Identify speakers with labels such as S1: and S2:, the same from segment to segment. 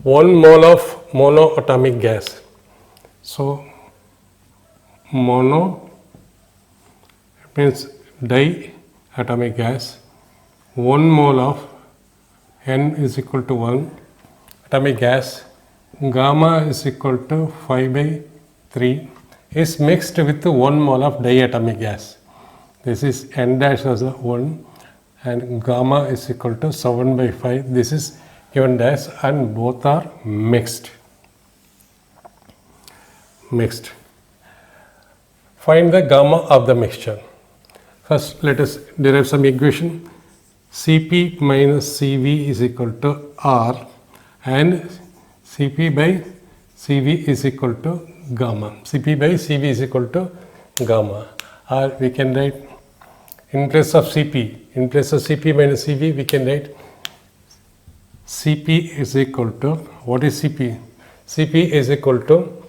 S1: 1 mole of monoatomic gas. So mono means diatomic gas. 1 mole of N is equal to 1 atomic gas, gamma is equal to 5 by 3 is mixed with 1 mole of diatomic gas. This is N dash as 1 and gamma is equal to 7 by 5. This is given as, and both are mixed. Find the gamma of the mixture. First let us derive some equation. Cp minus Cv is equal to R and Cp by Cv is equal to gamma. Cp by Cv is equal to gamma. Or we can write in place of Cp minus Cv, we can write Cp is equal to, what is Cp? Cp is equal to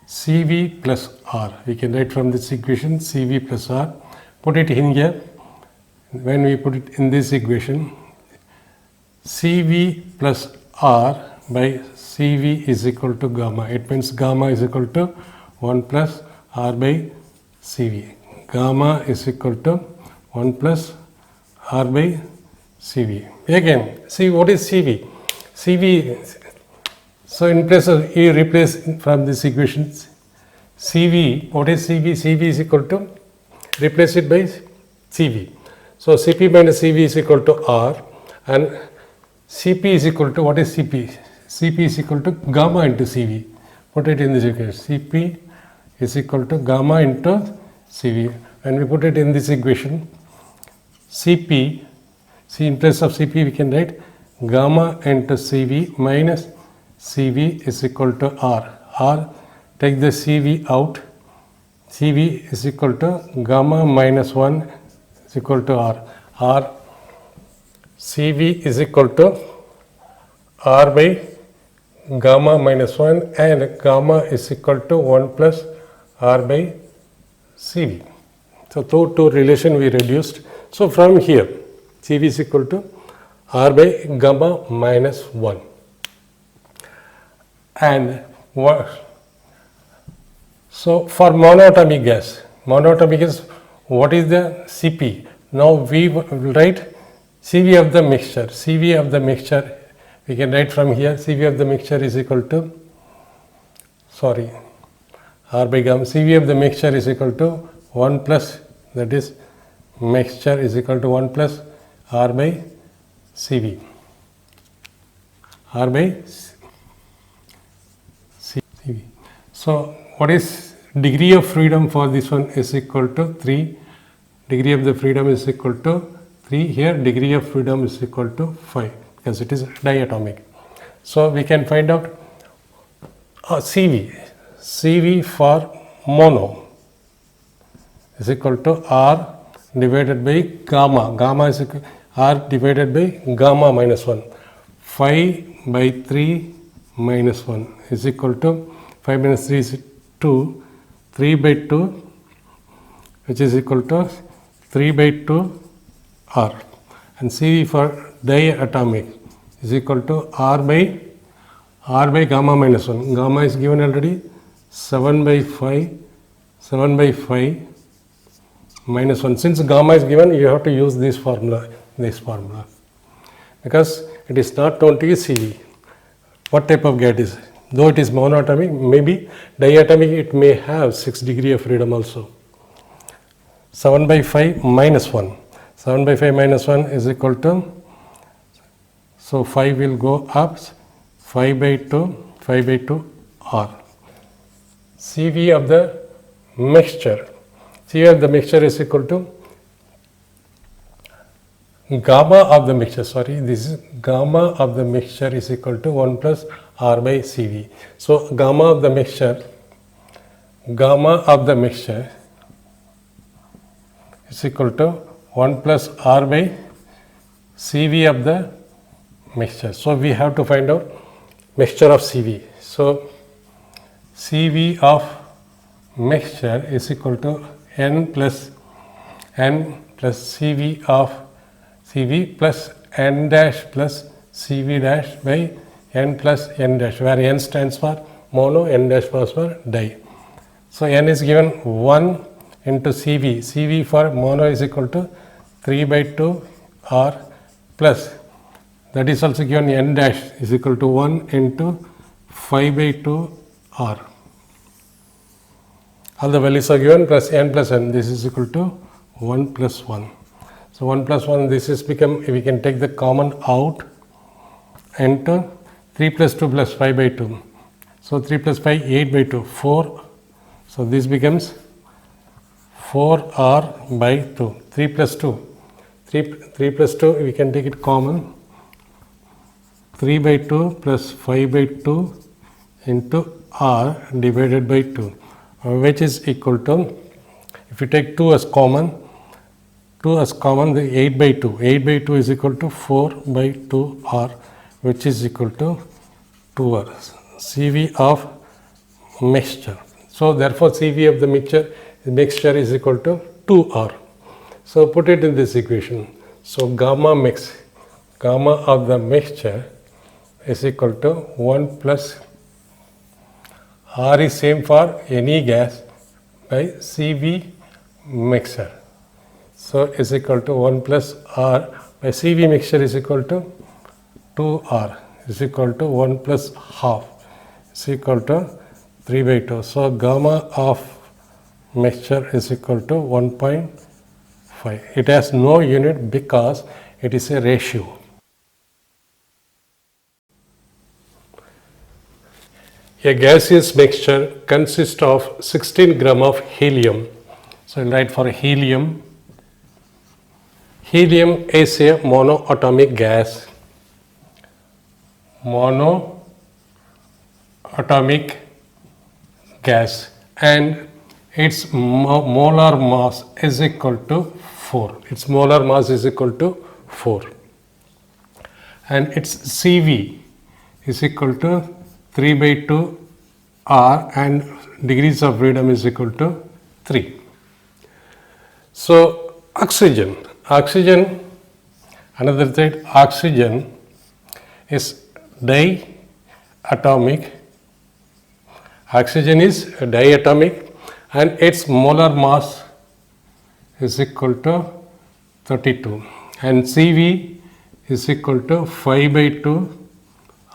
S1: Cv plus R. We can write from this equation Cv plus R. Put it in here. When we put it in this equation, Cv plus R by Cv is equal to gamma. It means gamma is equal to 1 plus R by Cv. Gamma is equal to 1 plus R by Cv. Again, see what is Cv? Cv, so in place of, you replace from this equation Cv, what is Cv? Cv is equal to, replace it by Cv. So Cp minus Cv is equal to R and Cp is equal to, what is Cp? Cp is equal to gamma into Cv. Put it in this equation. Cp is equal to gamma into Cv. When we put it in this equation, Cp, see in place of Cp we can write gamma into Cv minus Cv is equal to R. R, take the Cv out. Cv is equal to gamma minus 1 is equal to R. R, Cv is equal to R by gamma minus 1 and gamma is equal to 1 plus R by Cv. So two relation we reduced. So from here Cv is equal to R by gamma minus 1. And so for monoatomic gas, what is the Cp? Now we will write Cv of the mixture. Cv of the mixture, we can write from here Cv of the mixture is equal to, R by gamma. Cv of the mixture is equal to 1 plus, that is mixture is equal to 1 plus R by Cv. R by Cv. So what is degree of freedom for this one is equal to 3. Degree of the freedom is equal to 3. Here degree of freedom is equal to 5 because it is diatomic. So we can find out Cv. Cv for mono is equal to R divided by gamma. Gamma is equal R divided by gamma minus 1. 5 by 3 minus 1 is equal to 5 minus 3 is 2. 3 by 2 which is equal to 3 by 2 R. And Cv for diatomic is equal to R by gamma minus 1. Gamma is given already 7 by 5 minus 1. Since gamma is given, you have to use this formula because it is not only Cv. What type of gas is it? Though it is monoatomic, maybe diatomic it may have 6 degree of freedom also. 7 by 5 minus 1. 7 by 5 minus 1 is equal to, so 5 will go up, 5 by 2 R. Cv of the mixture. Cv of the mixture is equal to gamma of the mixture, this is gamma of the mixture is equal to 1 plus R by Cv. So gamma of the mixture is equal to 1 plus R by Cv of the mixture. So we have to find out mixture of Cv. So Cv of mixture is equal to N plus Cv of Cv plus N dash plus Cv dash by N plus N dash, where N stands for mono, N dash stands for di. So N is given 1 into Cv. Cv for mono is equal to 3 by 2 R plus, that is also given N dash is equal to 1 into 5 by 2 R. All the values are given plus N plus N. This is equal to 1 plus 1. So 1 plus 1, this is become, we can take the common out into 3 plus 2 plus 5 by 2. So 3 plus 5, 8 by 2, 4. So this becomes 4R by 2. 3 plus 2. 3 plus 2, we can take it common. 3 by 2 plus 5 by 2 into R divided by 2, which is equal to, if you take 2 as common, the 8 by 2. 8 by 2 is equal to 4 by 2R, which is equal to 2R. Cv of mixture. So therefore Cv of the mixture is equal to 2R. So put it in this equation. So gamma of the mixture is equal to 1 plus R is same for any gas by Cv mixture. So is equal to 1 plus R by Cv mixture is equal to 2R is equal to 1 plus half is equal to 3 by 2. So gamma of mixture is equal to 1.5. It has no unit because it is a ratio. A gaseous mixture consists of 16 gram of helium. So I'll write for helium. Helium is a monoatomic gas. Monoatomic gas, and its molar mass is equal to 4. Its molar mass is equal to 4. And its Cv is equal to 3 by 2 R, and degrees of freedom is equal to 3. So oxygen, another thing, oxygen is diatomic. Oxygen is diatomic and its molar mass is equal to 32, and Cv is equal to 5 by 2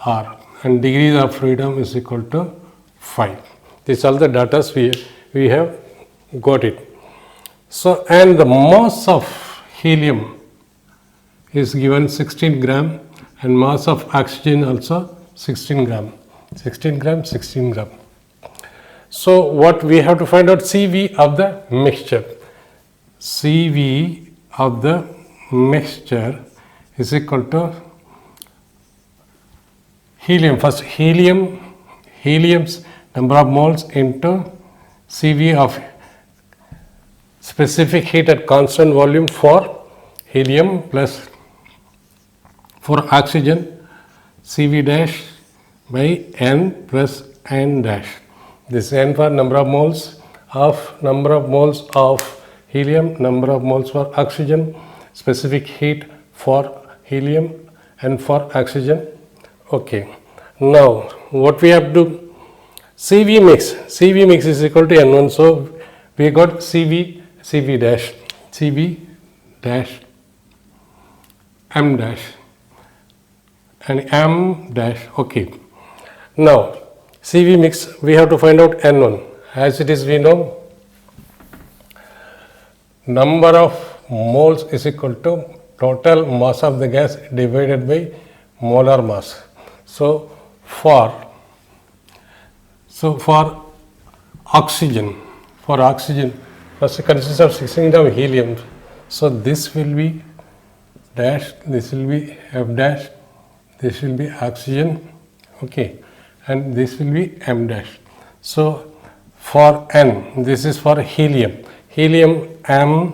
S1: R, and degrees of freedom is equal to 5. These are the data we have got it. So, and the mass of helium is given 16 gram, and mass of oxygen also 16 gram. 16 gram. So what we have to find out, Cv of the mixture. Cv of the mixture is equal to helium. First helium's number of moles into Cv of specific heat at constant volume for helium plus for oxygen, Cv dash by N plus N dash. This N for number of moles of helium, number of moles for oxygen, specific heat for helium and for oxygen. Okay. Now what we have to do? Cv mix is equal to N1. So we got Cv dash M dash and M dash. Okay. Now Cv mix, we have to find out N1. As it is, we know number of moles is equal to total mass of the gas divided by molar mass. So for oxygen, first it consists of 16 gram helium. So this will be dash, this will be F dash, this will be oxygen, okay, and this will be M dash. So for N, this is for helium. Helium M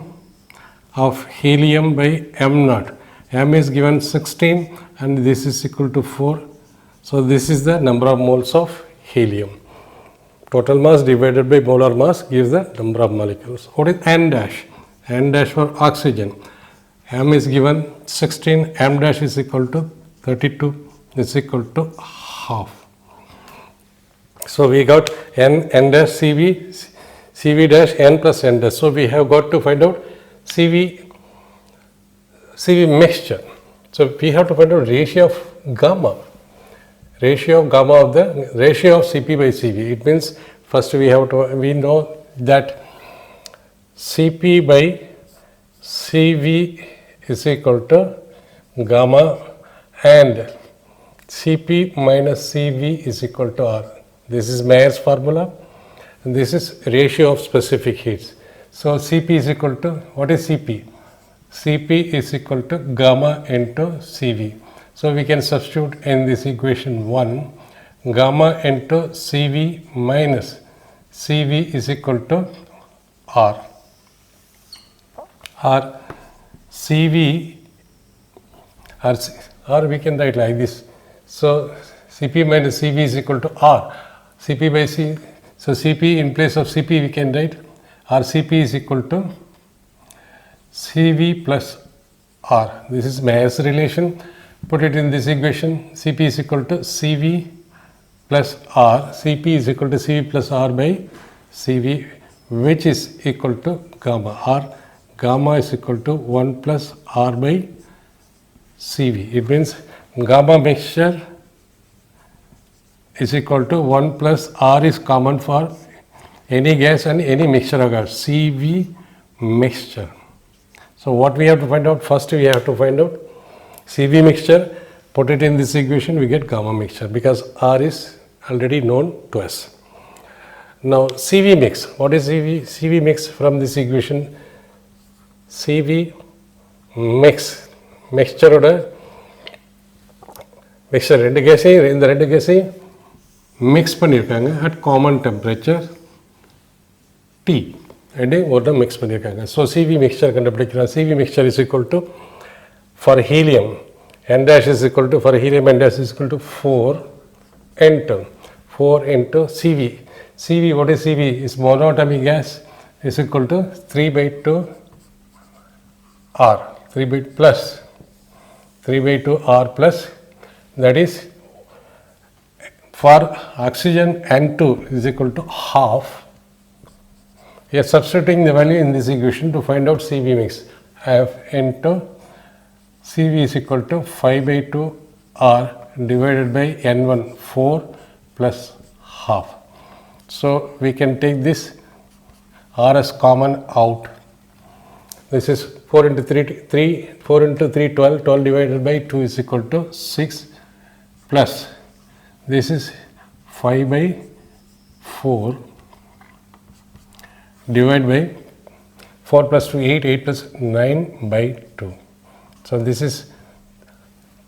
S1: of helium by M naught. M is given 16 and this is equal to 4. So this is the number of moles of helium. Total mass divided by molar mass gives the number of molecules. What is N dash? N dash for oxygen. M is given 16, M dash is equal to 32 is equal to half. So we got n dash CV dash n plus n dash. So we have got to find out CV mixture. So we have to find out ratio of gamma. Ratio of gamma of the ratio of Cp by Cv. It means first we know that Cp by Cv is equal to gamma and Cp minus Cv is equal to R. This is Mayer's formula and this is ratio of specific heats. So Cp is equal to, what is Cp? Cp is equal to gamma into Cv. So we can substitute in this equation 1, gamma into Cv minus Cv is equal to R. Or Cv, or we can write like this. So Cp minus Cv is equal to R. Cp by C, so Cp in place of Cp we can write RCp is equal to Cv plus R. This is Mayer's relation. Put it in this equation. Cp is equal to Cv plus R. Cp is equal to Cv plus R by Cv, which is equal to gamma. R gamma is equal to 1 plus R by Cv. It means gamma mixture is equal to 1 plus R is common for any gas and any mixture of gas. Cv mixture. So what we have to find out? First we have to find out Cv mixture. Put it in this equation, we get gamma mixture because R is already known to us. Now Cv mix. What is Cv? Cv mix from this equation. Cv mix. Mixture ரெண்டு கேஸையும் இந்த ரெண்டு கேஸையும் mix பண்ணியிருக்காங்க at common temperature T ரெண்டையும் ஒரு mix பண்ணியிருக்காங்க. So CV mixer கண்டுபிடிக்கலாம். CV mixture is equal to, for helium n dash is equal to, for helium n dash is equal to 4 into CV. CV, what is CV? Is monatomic gas is equal to 3 by 2 R, 3 by 2 R plus, that is for oxygen N2 is equal to half. We are substituting the value in this equation to find out CV mix. F into CV is equal to 5 by 2 R divided by N1, 4 plus half. So we can take this R as common out. This is 4 into 3, 4 into 3, 12, 12 divided by 2 is equal to 6 plus this is 5 by 4 divided by 4 plus 2, 8, 8 plus 9 by 2. So this is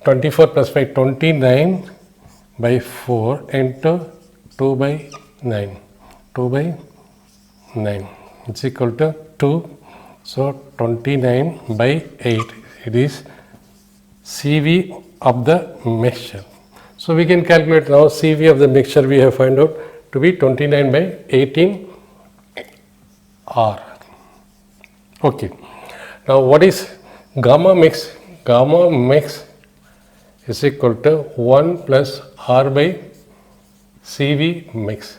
S1: 24 plus 5, 29 by 4 into 2 by 9. 2 by 9 it's equal to 2. So 29 by 8, it is CV of the mixture. So we can calculate now CV of the mixture we have found out to be 29 by 18 R. Okay. Now what is gamma mix? Gamma mix is equal to 1 plus R by CV mix.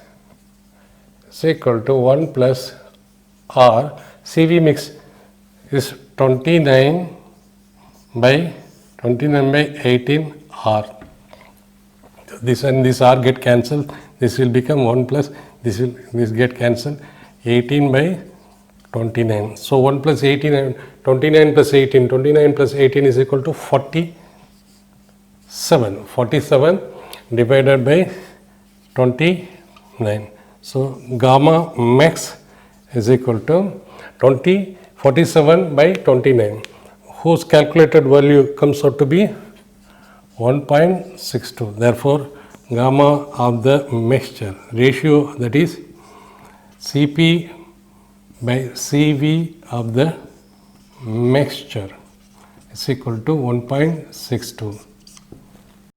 S1: Is equal to 1 plus R. CV mix is 29 by 18 R. This and this R get cancelled. This will become 1 plus this get cancelled. 18 by 29. So 1 plus 18, 29 plus 18. 29 plus 18 is equal to 47. 47 divided by 29. So gamma max is equal to 47 by 29, whose calculated value comes out to be 1.62. Therefore, gamma of the mixture ratio, that is Cp by Cv of the mixture, is equal to 1.62.